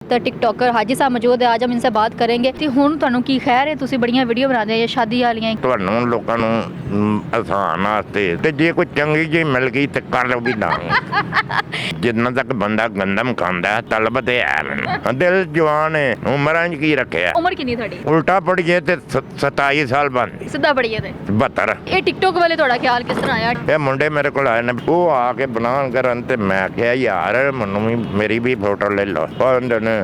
तो टिकटॉकर हाजी साहब मौजूद है। आज हम इनसे बात करेंगे कि हुण तुहानू की खैर है, तुसी बड़ियां वीडियो बनाते हैं शादी वालियां। ਤੁਹਾਨੂੰ ਲੋਕਾਂ ਨੂੰ ਆਸਾਨ ਵਾਸਤੇ ਤੇ ਜੇ ਕੋਈ ਚੰਗੀ ਜਿਹੀ ਮਿਲ ਗਈ ਤੇ ਕਰ ਵੀ ਦਾਂਗੇ। ਜਿੰਨਾ ਤੱਕ ਬੰਦਾ ਗੰਦਮ ਖਾਂਦਾ ਤਲਬ ਤੇ ਹੈ ਮੈਨੂੰ ਦਿਲ ਜਵਾਨ ਹੈ ਉਮਰਾਂ 'ਚ ਕੀ ਰੱਖਿਆ उम्र कितनी थोड़ी? ਉਲਟਾ ਪੜੀਏ ਤੇ 27 ਸਾਲ ਬਣਦੀ सीधा पढ़िए थे 72 ये टिकटॉक वाले थोड़ा ख्याल किस तरह आया? ਇਹ ਮੁੰਡੇ ਮੇਰੇ ਕੋਲ ਆਏ ਨੇ ਉਹ ਆ ਕੇ ਬਣਾਉਣ ਕਰਨ ਤੇ ਮੈਂ ਕਿਹਾ ਯਾਰ ਮੈਨੂੰ ਵੀ ਮੇਰੀ ਵੀ ਫੋਟੋ ਲੈ ਲਓ ਉਹ ਕਹਿੰਦੇ ਨੇ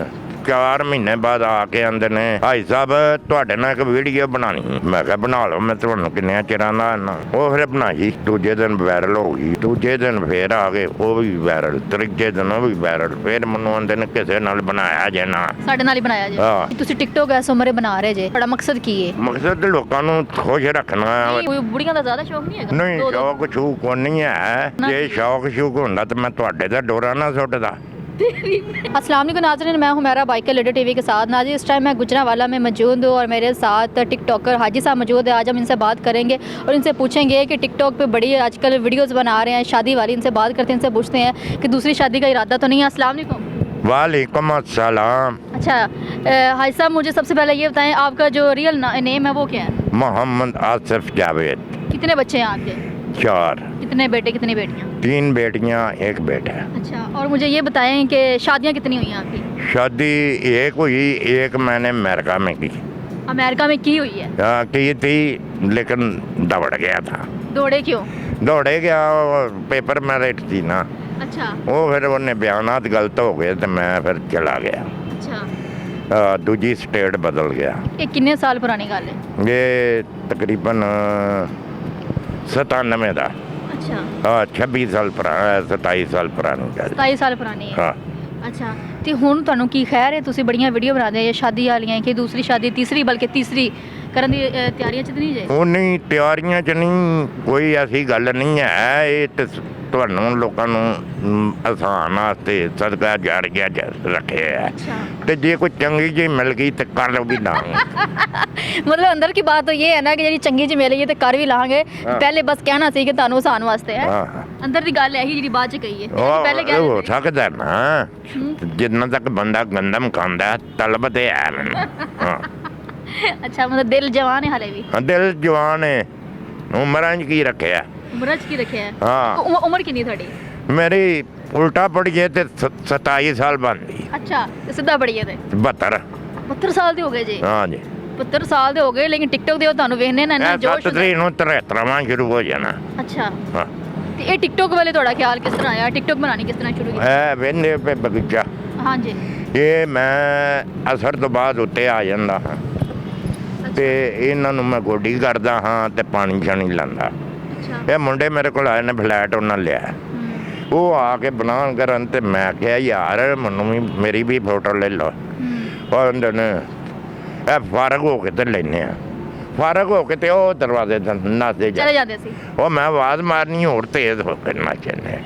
4 ਮਹੀਨੇ ਬਾਅਦ ਆ ਕੇ ਆਂਦੇ ਨੇ ਭਾਈ ਸਾਹਿਬ ਤੁਹਾਡੇ ਨਾਲ ਇੱਕ ਵੀਡੀਓ ਬਣਾਣੀ ਮੈਂ ਕਿਹਾ ਬਣਾ ਲਓ ਮੈਂ ਤੁਹਾਨੂੰ ਕਿੰਨੇ ਚਿਰਾਂ ਦਾ ਆਨਾ ਉਹ ਫਿਰ ਬਣਾਈ ਦੂਜੇ ਦਿਨ ਵਾਇਰਲ ਹੋ ਗਈ ਦੂਜੇ ਦਿਨ ਫੇਰ ਆ ਗਏ ਉਹ ਵੀ ਵਾਇਰਲ ਤੀਜੇ ਦਿਨ ਉਹ ਵੀ ਵਾਇਰਲ ਫਿਰ ਮੈਨੂੰ ਆਂਦੇ ਨੇ ਕਿਸੇ ਨਾਲ ਬਣਾਇਆ ਜੇ ਨਾ ਸਾਡੇ ਨਾਲ ਹੀ ਬਣਾਇਆ ਜੀ। ਹਾਂ। ਤੁਸੀਂ ਟਿਕਟੌਕ ਇਸ ਉਮਰੇ ਬਣਾ ਰਹੇ ਜੇ, ਤੁਹਾਡਾ ਮਕਸਦ ਕੀ ਹੈ? ਮਕਸਦ ਲੋਕਾਂ ਨੂੰ ਖੁਸ਼ ਰੱਖਣਾ ਹੈ। ਕੋਈ ਬੁੜੀਆਂ ਦਾ ਜ਼ਿਆਦਾ ਸ਼ੌਕ ਨਹੀਂ ਹੈਗਾ? ਨਹੀਂ ਸ਼ੌਕ ਸ਼ੂਕ ਨਹੀਂ ਹੈ ਜੇ ਸ਼ੌਕ ਸ਼ੂਕ ਹੁੰਦਾ ਤਾਂ ਮੈਂ ਤੁਹਾਡੇ ਦਾ ਡੋਰਾ ਨਾ ਸੁੱਟਦਾ। अस्सलाम वालेकुम नाज़रीन, मैं हुमैरा बाइकर लीडर टीवी के साथ। नाज़रीन इस टाइम मैं गुजरांवाला में मौजूद हूँ और मेरे साथ टिकटॉकर हाजी साहब मौजूद है। आज हम इनसे बात करेंगे और इनसे पूछेंगे कि टिकटॉक पे बड़ी आजकल वीडियोस बना रहे हैं शादी वाली। इनसे बात करते हैं, इनसे पूछते हैं कि दूसरी शादी का इरादा तो नहीं है। अस्सलाम वालेकुम। वालेकुम अस्सलाम। अच्छा हाजी साहब, मुझे सबसे पहले ये बताएं आपका जो रियल नेम है वो क्या है? मोहम्मद आसिफ जावेद। कितने बच्चे हैं आपके? 4। कितने बेटे कितनी बेटियाँ? 3 बेटियां 1 बेटा। अच्छा, और मुझे ये बताएं कि शादियाँ कितनी हुई हैं आपकी? शादी एक हुई, एक मैंने अमेरिका में की। अमेरिका में की हुई है? की थी लेकिन दौड़ गया था। दौड़े क्यों? दौड़े गया पेपर मेरिट थी ना अच्छा वो फिर उन्हें बयानात गलत हो गए तो मैं फिर चला गया। अच्छा, दूजी स्टेट बदल गया। ये कितने साल पुरानी गल है? ये तकरीबन 97 का। अच्छा, हाँ 26 साल पुराना 27 साल पुरानी गल। 27 साल पुरानी है। हाँ अच्छा, ਤੇ ਹੁਣ ਤੁਹਾਨੂੰ ਕੀ ਖੈਰ ਹੈ, ਤੁਸੀਂ ਬੜੀਆਂ ਵੀਡੀਓ ਬਣਾਉਂਦੇ ਆ ਸ਼ਾਦੀ ਵਾਲੀਆਂ ਕਿ ਦੂਸਰੀ ਸ਼ਾਦੀ ਤੀਸਰੀ ਬਲਕਿ ਤੀਸਰੀ ਕਰਨ ਦੀ ਤਿਆਰੀਆਂ ਚ ਨਹੀਂ ਜੇ? ਉਹ ਨਹੀਂ ਤਿਆਰੀਆਂ 'ਚ ਨਹੀਂ ਕੋਈ ਐਸੀ ਗੱਲ ਨਹੀਂ ਹੈ ਇਹ ਤੇ ਤੁਹਾਨੂੰ ਲੋਕਾਂ ਨੂੰ ਆਸਾਨ ਵਾਸਤੇ ਸਦਕਾ ਜਾਰੀਆ ਰੱਖਿਆ अच्छा, ਤੇ ਜੇ ਕੋਈ ਚੰਗੀ ਜਿਹੀ ਮਿਲ ਗਈ ਤੇ ਕਰ ਵੀ ਦਾਂਗੇ। मतलब अंदर की बात तो ये है ना कि ਜਿਹੜੀ ਚੰਗੀ ਜਿਹੀ ਮਿਲ ਗਈ ਤੇ ਕਰ ਵੀ ਲਾਂਗੇ। ਪਹਿਲੇ ਬਸ ਕਹਿਣਾ ਸੀ ਕਿ ਤੁਹਾਨੂੰ ਆਸਾਨ ਵਾਸਤੇ ਹੈ। ਹਾਂ ਅੰਦਰ ਦੀ ਗੱਲ ਇਹੀ ਜਿਹੜੀ ਬਾਅਦ ਚ ਕਹੀ ਹੈ, ਪਹਿਲੇ ਉਹ ਕਹਿ ਹੋ ਰਹੇ ਸੀ। ਸਕਦਾ ਨਾ ਜਿੰਨਾ ਤੱਕ ਬੰਦਾ ਗੰਦਮ ਖਾਂਦਾ ਤਲਬ ਤੇ ਹੈ ਮੈਨੂੰ। ਹਾਂ अच्छा, मतलब दिल जवान है हाले भी? ਦਿਲ ਜਵਾਨ ਹੈ ਉਮਰਾਂ 'ਚ ਕੀ ਰੱਖਿਆ। उम्र च की रखे है? ਹਾਂ उम्र कितनी थोड़ी? ਮੇਰੀ ਉਲਟਾ ਪੜੀਏ ਤੇ 27 ਸਾਲ ਬਣਦੀ अच्छा, तो सीधा पढ़िए थे 72। 72 ਸਾਲ ਦੇ ਹੋ ਗਏ ਜੀ? ਹਾਂ ਜੀ 72 ਸਾਲ ਦੇ ਹੋ ਗਏ, ਲੇਕਿਨ ਟਿਕਟੌਕ ਦੇ ਉਹ ਤੁਹਾਨੂੰ ਵੇਖਨੇ ਨਾ ਇੰਨਾ ਇਹ ਜੋਸ਼ 7 ਤਰੀਕ ਨੂੰ 73ਵਾਂ ਸ਼ੁਰੂ ਹੋ ਜਾਣਾ। ਅੱਛਾ, ਹਾਂ ਤੇ ਇਹ ਟਿਕਟੌਕ ਵਾਲੇ ਤੁਹਾਡਾ ਖਿਆਲ ਕਿਸ ਤਰ੍ਹਾਂ ਆਇਆ? ਟਿਕਟੌਕ ਬਣਾਣੀ ਕਿਸ ਤਰ੍ਹਾਂ ਸ਼ੁਰੂ ਕੀਤੀ? ਇਹ ਵੇਂਦੇ ਪੇ ਬਗੀਚਾ ਹਾਂਜੀ, ਇਹ ਮੈਂ ਅਸਰ ਤੋਂ ਬਾਅਦ ਉੱਤੇ ਆ ਜਾਂਦਾ ਹਾਂ ਤੇ ਇਹਨਾਂ ਨੂੰ ਮੈਂ ਗੋਡੀ ਕਰਦਾ ਹਾਂ ਤੇ ਪਾਣੀ ਛਾਣੀ ਲਾਂਦਾ। ਅੱਛਾ, ਇਹ ਮੁੰਡੇ ਮੇਰੇ ਕੋਲ ਆਏ ਨੇ ਫਲੈਟ ਉਹਨਾਂ ਲਿਆ ਉਹ ਆ ਕੇ ਬਣਾਉਣ ਕਰਨ ਤੇ ਮੈਂ ਕਿਹਾ ਯਾਰ ਮੈਨੂੰ ਵੀ ਮੇਰੀ ਵੀ ਫੋਟੋ ਲੈ ਲਓ ਉਹ ਕਹਿੰਦੇ ਨੇ ਇਹ ਫਾਰਗ ਹੋ ਕੇ ਤੇ ਲੈਨੇ ਆ ਫਾਰਗ ਹੋ ਕੇ ਤੇ ਉਹ ਦਰਵਾਜ਼ੇ ਤੇ ਨੱਚਦੇ ਜਾ ਚਲੇ ਜਾਂਦੇ ਸੀ? ਉਹ ਮੈਂ ਆਵਾਜ਼ ਮਾਰਨੀ ਹੋਰ ਤੇਜ਼ ਹੋ ਕੇ ਨੱਚਣੇ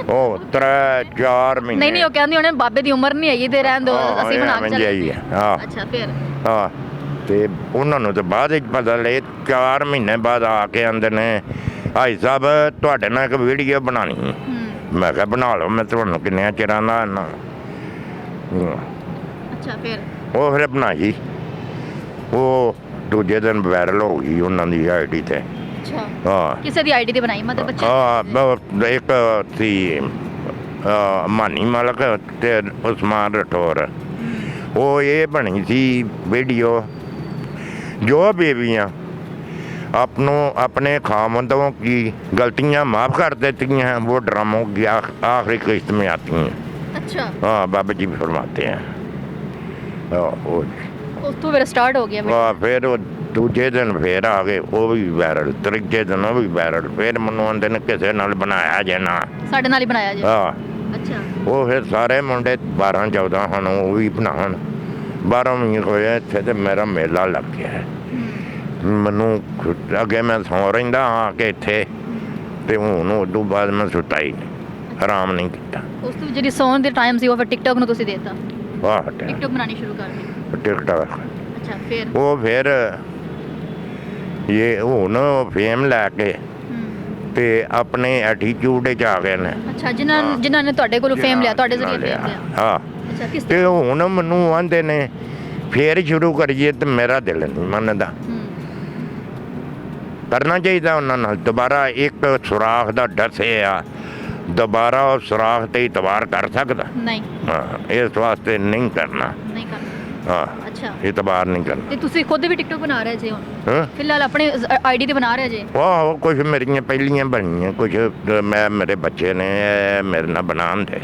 ਉਹ 3-4 ਮਹੀਨੇ ਨਹੀਂ ਉਹ ਕਹਿੰਦੇ ਹੋਣੇ ਬਾਬੇ ਦੀ ਉਮਰ ਨਹੀਂ ਹੈਗੀ ਤੇ ਰਹਿਣ ਦੋ, ਅਸੀਂ ਬਣਾ ਕੇ ਚੱਲੇ। ਹਾਂ ਅੱਛਾ, ਫਿਰ? ਹਾਂ ਤੇ ਉਹਨਾਂ ਨੂੰ ਤਾਂ ਬਾਅਦ ਵਿੱਚ ਪਤਾ ਲੱਗੇ 4 ਮਹੀਨੇ ਬਾਅਦ ਆ ਕੇ ਆਂਦੇ ਨੇ ਭਾਈ ਸਾਹਿਬ ਤੁਹਾਡੇ ਨਾਲ ਇੱਕ ਵੀਡੀਓ ਬਣਾਣੀ ਮੈਂ ਕਿਹਾ ਬਣਾ ਲਓ ਮੈਂ ਤੁਹਾਨੂੰ ਕਿੰਨੇ ਚਿਰਾਂ ਦਾ ਆਨਾ ਅੱਛਾ, ਫਿਰ? ਉਹ ਫਿਰ ਬਣਾਈ ਉਹ ਦੂਜੇ ਦਿਨ ਵਾਇਰਲ ਹੋ ਗਈ ਉਹਨਾਂ ਦੀ ਆਈਡੀ ਤੇ। ਅੱਛਾ, ਹਾਂ ਕਿਸੇ ਦੀ ਆਈਡੀ ਤੇ ਬਣਾਈ ਮਤਲਬ ਬੱਚੇ? ਹਾਂ ਇੱਕ ਸੀ ਮਾਨੀ ਮਲਕ ਤੇ ਉਸਮਾਨ ਰਠੌਰ ਉਹ ਇਹ ਬਣੀ ਸੀ ਵੀਡੀਓ ਜੋ ਬੇਬੀਆਂ अपने खामदों की गलतियां माफ़ कर देती हैं वो ड्रामों की आखिरी किस्त में आती हैं। अच्छा, हाँ बाबा जी भी फरमाते हैं। ਉਸ ਤੋਂ ਫਿਰ ਸਟਾਰਟ ਹੋ ਗਿਆ? फिर वो दूजे दिन फिर आ गए वो भी वायरल तीजे दिन वो भी वायरल फिर मैनू आंदे ने किसी नाल बनाया जे ना ਸਾਡੇ ਨਾਲ ਹੀ ਬਣਾਇਆ ਜੀ? हाँ ਅੱਛਾ, वो फिर सारे मुंडे 12-14 हैं वो भी बनान 12 महीने होए इत्थे ते मेरा मेला लग गया है। ਮੈਨੂੰ ਅੱਗੇ ਮੈਂ ਸੌਂ ਰਹਿੰਦਾ ਹਾਂ ਕਿ ਇੱਥੇ ਤੇ ਹੁਣ ਉਦੋਂ ਬਾਅਦ ਮੈਂ ਸੁੱਤਾ ਹੀ ਨਹੀਂ ਆਰਾਮ ਨਹੀਂ ਕੀਤਾ। ਉਸ ਤੋਂ ਜਿਹੜੀ ਸੌਣ ਦੇ ਟਾਈਮ ਸੀ ਉਹ ਫਿਰ ਟਿਕਟੌਕ ਨੂੰ ਤੁਸੀਂ ਦੇਤਾ? ਵਾਹ ਟਿਕਟੌਕ ਬਣਾਣੀ ਸ਼ੁਰੂ ਕਰ ਦਿੱਤੀ? ਟਿਕਟੌਕ ਅੱਛਾ, ਫਿਰ? ਉਹ ਫਿਰ ਇਹ ਹੁਣ ਫੇਮ ਲੈ ਕੇ ਤੇ ਆਪਣੇ ਐਟੀਟਿਊਡ 'ਚ ਆ ਗਏ ਨੇ। ਅੱਛਾ, ਜਿਨ੍ਹਾਂ ਨੇ ਤੁਹਾਡੇ ਕੋਲੋਂ ਫੇਮ ਲਿਆ, ਤੁਹਾਡੇ ਜ਼ਰੀਏ ਫੇਮ ਲਿਆ? ਹਾਂ ਅੱਛਾ ਕਿਸ ਤੇ ਹੁਣ ਮੈਨੂੰ ਆਂਦੇ ਨੇ ਫੇਰ ਸ਼ੁਰੂ ਕਰੀਏ, ਤੇ ਮੇਰਾ ਦਿਲ ਨਹੀਂ ਮੰਨਦਾ। ਕਰਨਾ ਚਾਹੀਦਾ ਉਹਨਾਂ ਨਾਲ ਦੁਬਾਰਾ, ਇੱਕ ਸੁਰਾਖ ਦਾ ਡਸੇ ਆ, ਦੁਬਾਰਾ ਉਹ ਸੁਰਾਖ ਤੇ ਇਤਬਾਰ ਕਰ ਸਕਦਾ ਨਹੀਂ। ਹਾਂ, ਇਸ ਵਾਸਤੇ ਨਹੀਂ ਕਰਨਾ। ਨਹੀਂ ਕਰਨਾ। ਹਾਂ, ਅੱਛਾ, ਇਤਬਾਰ ਨਹੀਂ ਕਰਨਾ। ਤੇ ਤੁਸੀਂ ਖੁਦ ਵੀ ਟਿਕਟੋਕ ਬਣਾ ਰਹੇ ਜੇ ਹੁਣ ਹਾਂ, ਫਿਲਹਾਲ ਆਪਣੇ ਆਈਡੀ ਤੇ ਬਣਾ ਰਹੇ ਜੇ? ਉਹ ਕੁਝ ਮੇਰੀਆਂ ਪਹਿਲੀਆਂ ਬਣੀਆਂ, ਕੁਝ ਮੇਰੇ ਬੱਚੇ ਨੇ ਮੇਰੇ ਨਾਲ ਬਣਾਉਣ ਦੇ,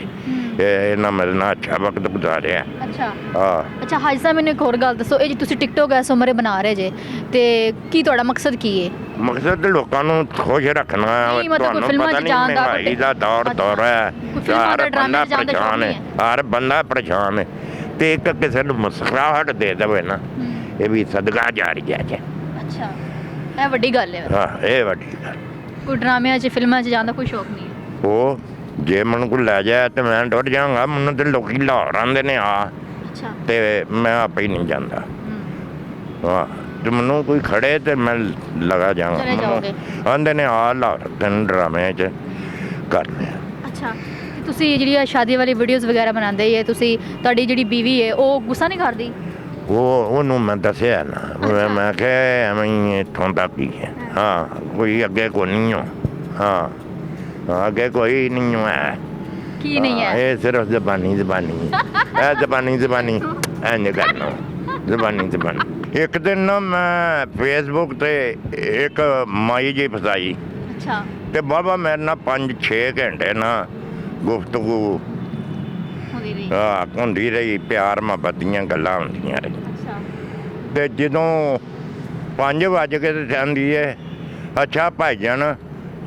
ਇਹਨਾਂ ਮੇਰੇ ਨਾਲ ਅੱਛਾ ਵਕਤ ਗੁਜ਼ਾਰਿਆ। ਅੱਛਾ ਹਾਂ। ਅੱਛਾ ਹਾਜੀ ਸਾਹਿਬ, ਮੈਨੂੰ ਇੱਕ ਹੋਰ ਗੱਲ ਦੱਸੋ, ਇਹ ਜੀ ਤੁਸੀਂ ਟਿਕਟੋਕ ਇਸ ਉਮਰੇ ਬਣਾ ਰਹੇ ਜੇ, ਤੇ ਕੀ ਤੁਹਾਡਾ ਮਕਸਦ ਕੀ ਹੈ? ਮਕਸਦ ਲੋਕਾਂ ਨੂੰ ਖੁਸ਼ ਰੱਖਣਾ ਹੈ। ਨਹੀਂ, ਮਤਲਬ ਕੋਈ ਤੁਹਾਨੂੰ ਫਿਲਮਾਂ 'ਚ ਪਤਾ ਨਹੀਂ, ਜਾਣ ਦਾ ਮਹਿੰਗਾਈ ਦਾ ਦੌਰ ਹੈ, ਕੋਈ ਫਿਲਮਾਂ ਹਰ ਦਾ ਡਰਾਮੇ ਬੰਦਾ 'ਚ ਜਾਣ ਦਾ ਸ਼ੌਕ ਪਰੇਸ਼ਾਨ ਹੈ, ਨਹੀਂ ਹੈ। ਹਰ ਬੰਦਾ ਪਰੇਸ਼ਾਨ ਹੈ, ਤੇ ਇੱਕ ਕਿਸੇ ਨੂੰ ਮੁਸਕਰਾਹਟ ਦੇ ਦੇਵੇ ਨਾ, ਇਹ ਵੀ ਸਦਕਾ ਜਾਰੀਆ ਹੈ। ਅੱਛਾ, ਇਹ ਵੱਡੀ ਗੱਲ ਹੈ। ਹਾਂ, ਇਹ ਵੱਡੀ ਗੱਲ। ਕੋਈ ਡਰਾਮਿਆਂ 'ਚ ਫਿਲਮਾਂ 'ਚ ਜਾਣ ਦਾ ਕੋਈ ਸ਼ੌਕ ਨਹੀਂ ਹੈ? ਉਹ ਜੇ ਮੈਨੂੰ ਕੋਈ ਲੈ ਜਾਏ ਤੇ ਮੈਂ ਡਰ ਜਾਵਾਂਗਾ। ਮੈਨੂੰ ਤੇ ਲੋਕੀ ਲਾਹੌਰ ਆਉਂਦੇ ਨੇ ਆ, ਅੱਛਾ। ਤੇ ਮੈਂ ਆਪੇ ਹੀ ਨਹੀਂ ਜਾਂਦਾ। ਹਾਂ, ਤੇ ਮੈਨੂੰ ਕੋਈ ਖੜੇ ਤੇ ਮੈਂ ਲਗਾ ਚਲੇ ਜਾਓਗੇ? ਜਾਵਾਂਗਾ। ਆਂਦੇ ਨੇ ਆ ਲਾਹੌਰ ਤੈਨੂੰ ਡਰਾਮੇ 'ਚ ਕਰਨੇ। ਅੱਛਾ, ਤੇ ਤੁਸੀਂ ਜਿਹੜੀ ਸ਼ਾਦੀ ਵਾਲੀ ਵੀਡੀਓਜ਼ ਵਗੈਰਾ ਬਣਾਉਂਦੇ ਹੈ, ਤੁਸੀਂ ਤੁਹਾਡੀ ਜਿਹੜੀ ਬੀਵੀ ਹੈ ਉਹ ਗੁੱਸਾ ਨਹੀਂ ਕਰਦੀ? ਉਹਨੂੰ ਮੈਂ ਦੱਸਿਆ ਨਾ, ਮੈਂ ਕਿਹਾ ਐਵੇਂ ਹੀ ਇੱਥੋਂ ਤੱਕ ਹੀ ਹੈ। ਹਾਂ, ਕੋਈ ਅੱਗੇ ਕੋਈ ਨਹੀਂ ਹੋ। ਹਾਂ, ਅੱਗੇ ਕੋਈ ਨਹੀਂ ਹੈ। ਕੀ ਨਹੀਂ ਹੈ? ਇਹ ਸਿਰਫ ਜ਼ਬਾਨੀ ਇਹ ਜ਼ਬਾਨੀ ਇੰਝ ਕਰਨਾ, ਜ਼ਬਾਨੀ। ਇੱਕ ਦਿਨ ਨਾ ਮੈਂ ਫੇਸਬੁੱਕ ਤੇ ਇੱਕ ਮਾਈ ਜੀ ਫਸਾਈ, ਅੱਛਾ, ਤੇ ਬਾਬਾ ਮੇਰੇ ਨਾਲ 5-6 ਘੰਟੇ ਨਾ ਗੁਫ਼ਤਗੂ ਹੁੰਦੀ ਰਹੀ, ਪਿਆਰ ਮੁਹੱਬਤ ਦੀਆਂ ਗੱਲਾਂ ਹੁੰਦੀਆਂ ਰਹੀ। ਅੱਛਾ, ਤੇ ਜਦੋਂ 5 ਵੱਜ ਕੇ ਤੇ ਜਾਂਦੀ ਹੈ, ਅੱਛਾ ਭਾਈਜਾਨ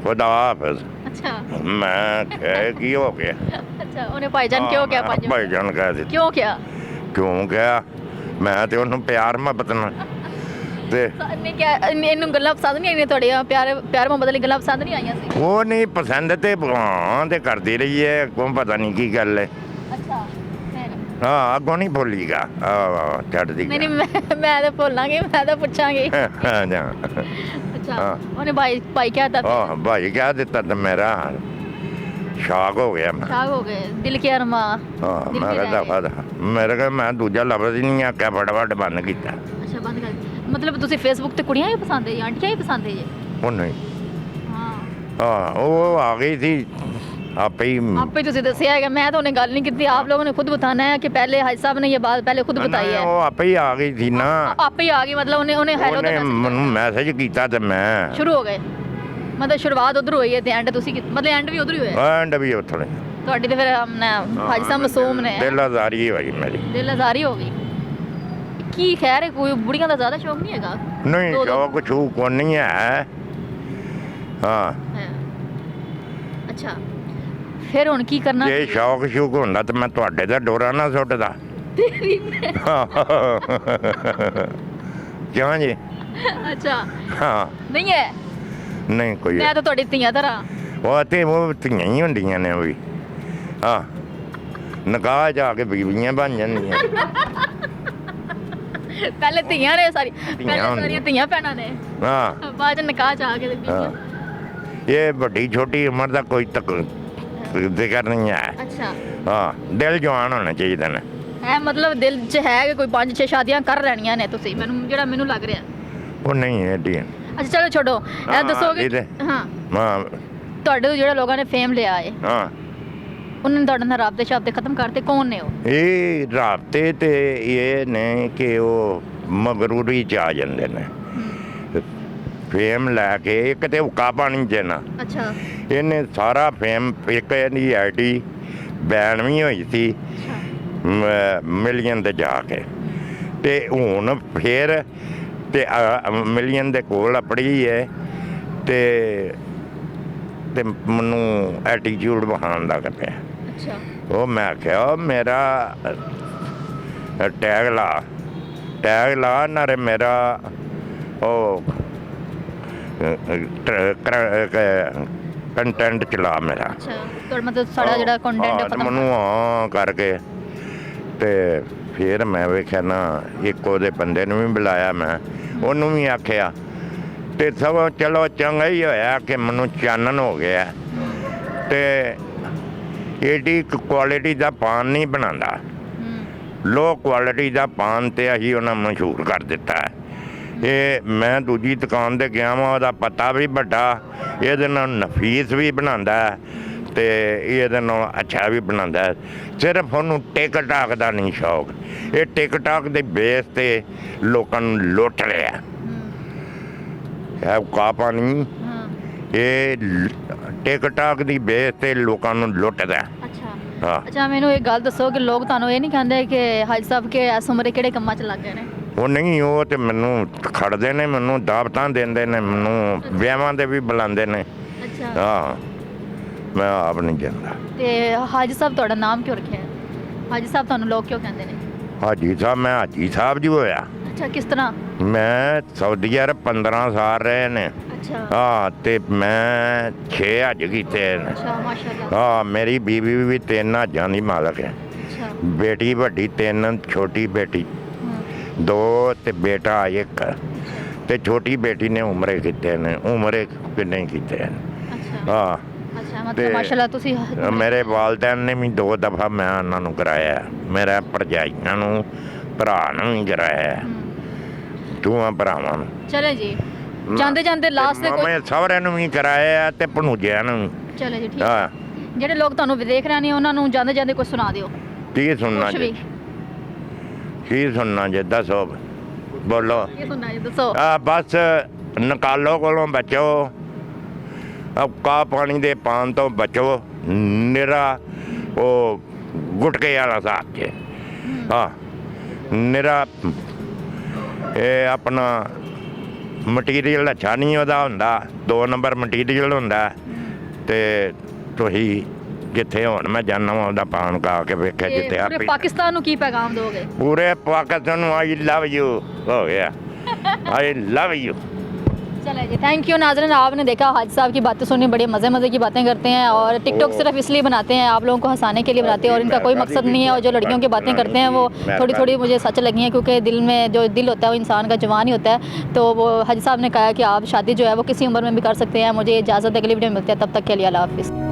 ਖੁਦਾ ਹਾਫਿਜ਼। ਅੱਛਾ, ਮੈਂ ਕਿਹਾ ਕੀ ਹੋ ਗਿਆ? ਅੱਛਾ, ਉਹਨੇ ਭਾਈਜਾਨ ਕਿਉਂ ਕਿਹਾ? ਭਾਈਜਾਨ ਕਹਿ ਦਿੱਤਾ। ਕਿਉਂ ਕਿਹਾ? ਕਿਉਂ ਕਿਹਾ? ਮੈਂ ਤੇ ਉਹਨੂੰ ਪਿਆਰ ਮੁਹੱਬਤ ਨਾਲ, ਤੇ ਇਹਨੇ ਕਿਹਾ ਇਹਨੂੰ ਗੱਲਾਂ ਪਸੰਦ ਨਹੀਂ ਆਈਆਂ ਤੁਹਾਡੀਆਂ? ਪਿਆਰ ਮੁਹੱਬਤ ਵਾਲੀ ਗੱਲਾਂ ਪਸੰਦ ਨਹੀਂ ਆਈਆਂ ਸੀ? ਉਹ ਨਹੀਂ ਪਸੰਦ, ਤੇ ਹਾਂ ਤੇ ਕਰਦੀ ਰਹੀ ਹੈ, ਕੋਈ ਪਤਾ ਨਹੀਂ ਕੀ ਗੱਲ ਹੈ। ਅੱਛਾ, ਫਿਰ ਹਾਂ, ਅੱਗੋਂ ਨਹੀਂ ਭੁੱਲੀਗਾ। ਛੱਡਦੀ ਨਹੀਂ ਮੈਂ ਤਾਂ ਭੁੱਲਾਂਗੀ, ਮੈਂ ਤਾਂ ਪੁੱਛਾਂਗੀ। ਹਾਂ ਜਾ। ਅੱਛਾ, ਉਹਨੇ ਭਾਈ ਕਿਹਾ ਤਾਂ? ਆਹ ਭਾਈ ਕਹਿ ਦਿੱਤਾ ਤੇ ਮੇਰਾ ਸ਼ੌਕ ਹੋ ਗਿਆ। ਮੈਂ ਸ਼ਾਕ ਹੋ ਗਏ, ਦਿਲ ਕੀ ਅਰਮਾਂ। ਹਾਂ, ਮੈਂ ਕਹਿੰਦਾ ਫਾਦਾ ਮੇਰੇ ਕੋਲ, ਮੈਂ ਦੂਜਾ ਲਫ਼ਜ਼ ਹੀ ਨਹੀਂ ਆਖਿਆ, ਫਟਾਫਟ ਬੰਦ ਕੀਤਾ। ਅੱਛਾ, ਬੰਦ ਕਰ। ਮਤਲਬ ਤੁਸੀਂ ਫੇਸਬੁੱਕ ਤੇ ਕੁੜੀਆਂ ਹੀ ਪਸੰਦ ਹੈ, ਆਂਟੀਆਂ ਹੀ ਪਸੰਦ ਹੈ ਜੀ? ਉਹ ਨਹੀਂ, ਹਾਂ, ਉਹ ਆ ਗਈ ਸੀ आपे ही। आपे ਤੁਸੀਂ ਦੱਸਿਆ ਹੈਗਾ, मैं तो उन्हें गल नहीं की। आप लोगों ने खुद बताना है कि पहले हाजी साहब ने ये बात पहले खुद बताई है? वो आपे ही आ गई थी ना। आपे ही आ गई, मतलब उन्हें हेलो मैनू मैसेज कीता ते मैं शुरू हो गए। मतलब शुरुआत उधर हुई है ते एंड तुसी मतलब एंड भी उधर ही होया? एंड भी उधर ही। ਤੁਹਾਡੀ ਤੇ ਫਿਰ ਹਾਜੀ ਸਾਹਿਬ ਮਾਸੂਮ ਨੇ। ਦਿਲ ਆਜ਼ਾਰੀ ਹੋਈ ਮੇਰੀ। ਦਿਲ ਆਜ਼ਾਰੀ ਹੋ ਗਈ। ਕੀ ਖੈਰ ਹੈ, ਕੋਈ ਬੁੜੀਆਂ ਦਾ ਜ਼ਿਆਦਾ ਸ਼ੌਕ ਨਹੀਂ ਹੈਗਾ? ਨਹੀਂ, ਸ਼ੌਕ ਛੂ ਕੋ ਨਹੀਂ ਹੈ। ਹਾਂ, ਅੱਛਾ, ਫਿਰ ਹੁਣ ਕੀ ਕਰਨਾ? ਜੇ ਸ਼ੌਕ ਸ਼ੂਕ ਹੁੰਦਾ ਤਾਂ ਮੈਂ ਤੁਹਾਡੇ ਦਾ ਡੋਰਾ ਨਾ ਸੁੱਟਦਾ। ਕਿਉਂ ਜੀ? ਅੱਛਾ, ਹਾਂ, ਨਹੀਂ ਹੈ? ਨਹੀਂ ਕੋਈ। ਮੈਂ ਤਾਂ ਤੁਹਾਡੀ ਧੀਆਂ ਤਰ੍ਹਾਂ। ਉਹ ਤੇ ਉਹ ਧੀਆਂ ਹੀ ਹੁੰਦੀਆਂ ਨੇ ਉਹ ਵੀ। ਹਾਂ, ਨਿਕਾਹ ਜਾ ਕੇ ਬੀਬੀਆਂ ਬਣ ਜਾਂਦੀਆਂ। ਪਹਿਲੇ ਧੀਆਂ ਨੇ ਸਾਰੀਆਂ ਧੀਆਂ ਭੈਣਾਂ ਨੇ। ਹਾਂ, ਬਾਅਦ ਚ ਨਿਕਾਹ ਚ ਆ ਕੇ ਬੀਬੀਆਂ। ਇਹ ਵੱਡੀ ਛੋਟੀ ਉਮਰ ਦਾ ਕੋਈ ਜ਼ਿਕਰ ਨਹੀਂ ਹੈ। ਅੱਛਾ, ਹਾਂ, ਦਿਲ ਜਵਾਨ ਹੋਣਾ ਚਾਹੀਦਾ ਨੇ। ਹੈ ਮਤਲਬ ਦਿਲ 'ਚ ਹੈ ਕਿ ਕੋਈ 5-6 ਸ਼ਾਦੀਆਂ ਕਰ ਲੈਣੀਆਂ ਨੇ ਤੁਸੀਂ, ਮੈਨੂੰ ਲੱਗ ਰਿਹਾ। ਉਹ ਨਹੀਂ ਹੈ ਡੀ। ਅੱਛਾ ਚਲੋ ਛੱਡੋ, ਇਹ ਦੱਸੋਗੇ। ਹਾਂ, ਤੁਹਾਡੇ ਤੋਂ ਜਿਹੜੇ ਲੋਕਾਂ ਨੇ ਫੇਮ ਲਿਆ ਹੈ, ਹਾਂ, ਉਹਨਾਂ ਨੇ ਤੁਹਾਡੇ ਨਾਲ ਰਾਬਤੇ ਸ਼ਾਬਤੇ ਖਤਮ ਕਰਤੇ? ਕੌਣ ਨੇ ਉਹ? ਇਹ ਰਾਬਤੇ ਤੇ ਇਹ ਨੇ ਕਿ ਉਹ ਮਗਰੂਰੀ 'ਚ ਆ ਜਾਂਦੇ ਨੇ, ਫੇਮ ਲੈ ਕੇ। ਇੱਕ ਤੇ ਹੁੱਕਾ ਪਾਣੀ 'ਚ ਨਾ। ਅੱਛਾ, ਇਹਨੇ ਸਾਰਾ ਫੇਮ, ਇੱਕ ਇਹਦੀ ਆਈਡੀ ਬੈਨ ਵੀ ਹੋਈ ਸੀ ਮਿਲੀਅਨ ਤੇ ਜਾ ਕੇ, ਤੇ ਹੁਣ ਫਿਰ ਤੇ ਮਿਲੀਅਨ ਦੇ ਕੋਲ ਆਪਣੀ ਹੈ, ਤੇ ਮੈਨੂੰ ਐਟੀਟਿਊਡ ਵਿਖਾਉਣ ਦਾ ਕੱਟਿਆ। ਅੱਛਾ, ਉਹ ਮੈਂ ਆਖਿਆ ਮੇਰਾ ਟੈਗ ਲਾ ਨਾਰੇ ਮੇਰਾ ਉਹ ਕੰਟੈਂਟ ਚਲਾ ਮੇਰਾ। ਅੱਛਾ, ਤੁਹਾਡਾ ਮਤਲਬ ਸਾਡਾ ਜਿਹੜਾ ਕੰਟੈਂਟ ਖਤਮ ਮੈਨੂੰ ਕਰਕੇ, ਤੇ ਫਿਰ ਮੈਂ ਵੇਖਿਆ ਨਾ, ਇੱਕ ਉਹਦੇ ਬੰਦੇ ਨੂੰ ਵੀ ਬੁਲਾਇਆ, ਮੈਂ ਉਹਨੂੰ ਵੀ ਆਖਿਆ, ਤੇ ਸਗੋਂ ਚਲੋ ਚੰਗਾ ਹੀ ਹੋਇਆ ਕਿ ਮੈਨੂੰ ਚਾਨਣ ਹੋ ਗਿਆ। ਤੇ ਏਡੀ ਕੁਆਲਿਟੀ ਦਾ ਪਾਨ ਨਹੀਂ ਬਣਾਉਂਦਾ। ਲੋ ਕੁਆਲਿਟੀ ਦਾ ਪਾਨ ਤੇ ਅਸੀਂ ਉਹਨਾਂ ਨੂੰ ਮਸ਼ਹੂਰ ਕਰ ਦਿੱਤਾ ਹੈ। ਇਹ ਮੈਂ ਦੂਜੀ ਦੁਕਾਨ ਤੇ ਗਿਆ ਵਾਂ, ਉਹਦਾ ਪਤਾ ਵੀ ਵੱਡਾ, ਇਹਦੇ ਨਾਲ ਨਫੀਸ ਵੀ ਬਣਾਉਂਦਾ ਹੈ ਤੇ ਇਹਦੇ ਨਾਲ ਅੱਛਾ ਵੀ ਬਣਾਉਂਦਾ ਹੈ। ਸਿਰਫ ਉਹਨੂੰ ਟਿਕਟਾਕ ਦਾ ਨਹੀਂ ਸ਼ੌਕ, ਇਹ ਟਿਕਟਾਕ ਦੇ ਬੇਸ ਤੇ ਲੋਕਾਂ ਨੂੰ ਲੁੱਟ ਰਿਹਾ। ਇਹ ਕਾ ਪਾਣੀ ਇਹ ਟਿਕਟਾਕ ਦੀ ਬੇਸ ਤੇ ਲੋਕਾਂ ਨੂੰ ਲੁੱਟਦਾ। ਹਾਂ ਅੱਛਾ, ਮੈਨੂੰ ਇੱਕ ਗੱਲ ਦੱਸੋ ਕਿ ਲੋਕ ਤੁਹਾਨੂੰ ਇਹ ਨਹੀਂ ਕਹਿੰਦੇ ਕਿ ਹਾਜੀ ਸਾਹਿਬ ਕੇ ਇਸ ਉਮਰੇ ਕਿਹੜੇ ਕੰਮਾਂ 'ਚ ਲੱਗ ਗਏ ਨੇ? ਉਹ ਨਹੀਂ, ਉਹ ਤੇ ਮੈਨੂੰ ਖੜਦੇ ਨੇ, ਮੈਨੂੰ ਦਾਵਤਾਂ ਦਿੰਦੇ ਨੇ, ਮੈਨੂੰ ਵਿਆਹਾਂ ਦੇ ਵੀ ਬੁਲਾਉਂਦੇ ਨੇ। ਅੱਛਾ, ਹਾਂ, ਮੈਂ ਆਪ ਨਹੀਂ ਜਾਂਦਾ। ਤੇ ਹਾਜੀ ਸਾਹਿਬ ਤੁਹਾਡਾ ਨਾਮ ਕਿਉਂ ਰੱਖਿਆ ਹੈ? ਹਾਜੀ ਸਾਹਿਬ ਤੁਹਾਨੂੰ ਲੋਕ ਕਿਉਂ ਕਹਿੰਦੇ ਨੇ? ਹਾਜੀ ਸਾਹਿਬ, ਮੈਂ ਹਾਜੀ ਸਾਹਿਬ ਜੀ ਹੋਇਆ। ਅੱਛਾ, ਕਿਸ ਤਰ੍ਹਾਂ? ਮੈਂ ਸਾਊਦੀ ਅਰਬ 15 ਸਾਲ ਰਹੇ ਨੇ। ਅੱਛਾ ਹਾਂ, ਤੇ ਮੈਂ 6 ਹੱਜ ਕੀਤੇ ਨੇ। ਅੱਛਾ, ਮਾਸ਼ਾਅੱਲਾ। ਹਾਂ, ਮੇਰੀ ਬੀਵੀ ਵੀ 3 ਹੱਜਾਂ ਦੀ ਮਾਲਕ ਹੈ। ਅੱਛਾ, ਬੇਟੀ ਵੱਡੀ 3, ਛੋਟੀ ਬੇਟੀ 2 ਤੇ ਬੇਟਾ 1। ਤੇ ਛੋਟੀ ਬੇਟੀ ਨੇ ਉਮਰੇ ਕੀਤੇ ਨੇ, ਉਮਰੇ ਕਿੰਨੇ ਕੀਤੇ ਨੇ। ਅੱਛਾ ਹਾਂ, ਅੱਛਾ, ਮਤਲਬ ਤੇ ਮਾਸ਼ਾਅੱਲਾ ਤੁਸੀਂ ਮੇਰੇ ਵਾਲਦੈਨ ਨੇ ਵੀ 2 ਦਫਾ ਮੈਂ ਉਹਨਾਂ ਨੂੰ ਕਰਾਇਆ, ਮੇਰੇ ਭਰਜਾਈਆਂ ਨੂੰ, ਭਰਾ ਨੂੰ ਵੀ ਕਰਾਇਆ, ਦੋਵਾਂ ਭਰਾਵਾਂ ਨੂੰ। ਚਲੇ ਜੀ, ਜਾਂਦੇ ਜਾਂਦੇ ਲਾਸਟ ਤੇ ਕੋਈ ਮੈਂ ਸਹੁਰਿਆਂ ਨੂੰ ਵੀ ਕਰਾਇਆ ਤੇ ਭਣੂਜਿਆਂ ਨੂੰ ਵੀ। ਚਲੇ ਜੀ, ਠੀਕ ਹੈ। ਹਾਂ, ਜਿਹੜੇ ਲੋਕ ਤੁਹਾਨੂੰ ਦੇਖ ਰਹੇ ਨੇ ਉਹਨਾਂ ਨੂੰ ਜਾਂਦੇ ਜਾਂਦੇ ਕੁਝ ਸੁਣਾ ਦਿਓ, ਕੀ ਸੁਣਨਾ ਕੁਛ ਜੀ? ਵੀ। ਕੀ ਸੁਣਨਾ ਜੀ? ਦੱਸੋ, ਬੋਲੋ। ਕੀ ਸੁਣਨਾ ਜੀ, ਦੱਸੋ। ਬਸ ਨਿਕਾਲੋ ਕੋਲੋਂ ਬਚੋ, ਕਾ ਪਾਣੀ ਦੇ ਪਾਨ ਤੋਂ ਬਚੋ, ਨਿਰਾ ਉਹ ਗੁਟਕੇ ਵਾਲਾ ਸਾਥ ਕੇ। ਹਾਂ, ਨਿਰਾ ਇਹ ਆਪਣਾ ਮਟੀਰੀਅਲ ਅੱਛਾ ਨਹੀਂ ਉਹਦਾ ਹੁੰਦਾ, 2 ਨੰਬਰ ਮਟੀਰੀਅਲ ਹੁੰਦਾ। ਤੇ ਤੁਸੀਂ ਜਿੱਥੇ ਹੁਣ ਮੈਂ ਜਾਣਾ ਵਾ ਉਹਦਾ ਪਾਨ ਕਾ ਕੇ ਵੇਖਿਆ, ਤੇ ਜਿੱਥੇ ਪੂਰੇ ਆਪੇ ਪਾਕਿਸਤਾਨ ਨੂੰ ਕੀ ਪੈਗਾਮ ਦੋਗੇ? ਪੂਰੇ ਪਾਕਿਸਤਾਨ ਨੂੰ ਆਈ ਲਵ ਯੂ ਹੋ गया, आई लव यू। चले जी, थैंक यू। नाज़रीन, आपने देखा हाजी साहब की बातें सुनी, बड़े मज़े मज़े की बातें करते हैं और टिकटॉक सिर्फ इसलिए बनाते हैं, आप लोगों को हंसाने के लिए बनाते हैं और इनका कोई मकसद नहीं है। और जो लड़कियों की बातें करते हैं वो थोड़ी थोड़ी मुझे सच लगी हैं, क्योंकि दिल में जो दिल होता है वो इंसान का जवान ही होता है। तो वो हाजी साहब ने कहा कि आप शादी जो है वो किसी उम्र में भी कर सकते हैं। मुझे इजाज़त है, अगली वीडियो में मिलते हैं, तब तक के लिए अल्लाह हाफ़िज़।